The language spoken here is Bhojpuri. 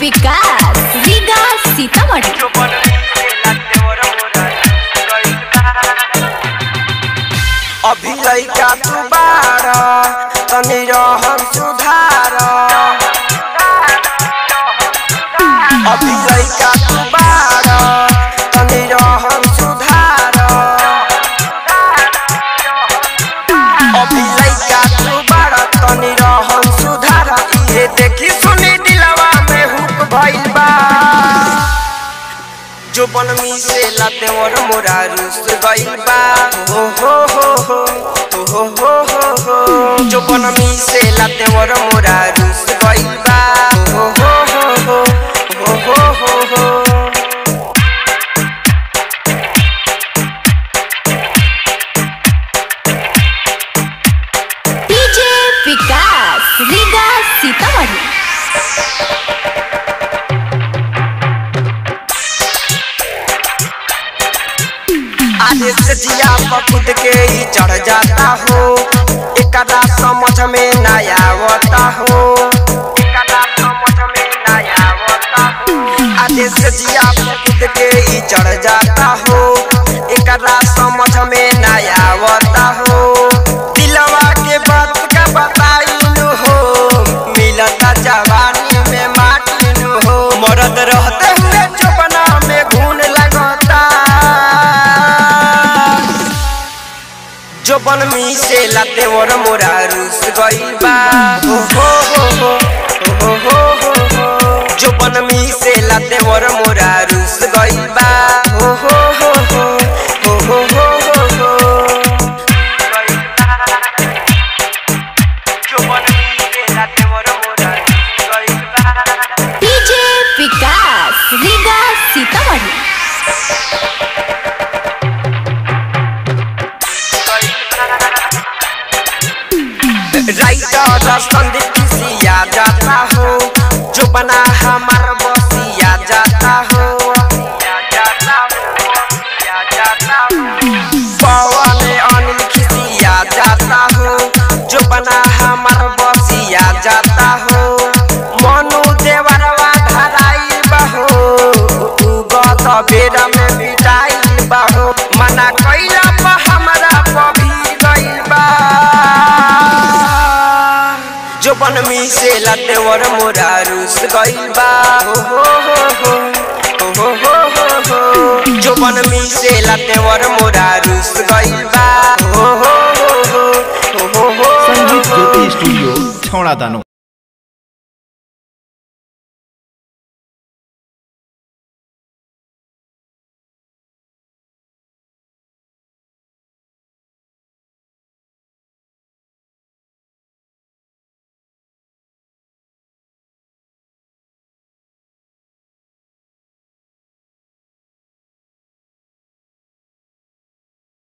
विकास रीगा सीतामढ़ी। अभी लइका तू बारा तनी रहन सुधार। अभी लइका तू बारा तनी रहन सुधार। अभी लइका तू बारा तनी रहन सुधार। ये देखी सुनी दिलवा में हुक भइल बा। जो बनमी से लाते और मोरा रूस गइल बा। हो हो हो हो हो हो हो हो। जो बनमी से लाते और मोरा रूस गइल बा। हो हो हो हो हो हो हो हो। डीजे विकास रीगा सीतामढ़ी। आदेश जिया पकुद के ही चढ़ जाता हो। एकरा समझ में ना आवता हो। एकरा समझ में ना आवता हो। आदेश जिया पकुद के ही चढ़ जाता हो। एकरा समझ में ना आवता हो। दिलवा के बात का बताइनु हो। मिलता जवानी में माटिनु हो। मरद रहते हुए चुपना में घून लगता। जो बनमी से लाते और मोरा रूस गइल बा। हो हो हो हो हो हो हो हो। जो बनमी से लाते और मोरा रूस गइल बा। हो हो हो हो हो हो हो हो हो। जो बनमी से लाते और मोरा रूस गइल बा। डीजे विकास रीगा सीतामढ़ी। राइटर संदीप सिया जाता हो। जो बना हमार बसिया जाता हो। पवन अनिल खिसिया जाता हो। जो बना हमार बसिया जाता हो। मनु देवरवा धराई बहो। गत बेरा में बिटाई बहो। मना कैला पर हमरा पभी गइल बा। जो बनमी से लाते और मोरा रूस गइल बा। हो हो हो हो हो हो हो हो। जो बनमी से लाते और मोरा रूस गइल बा। हो हो हो हो हो हो। संगीत ज्योति स्टूडियो छौड़ा दानो।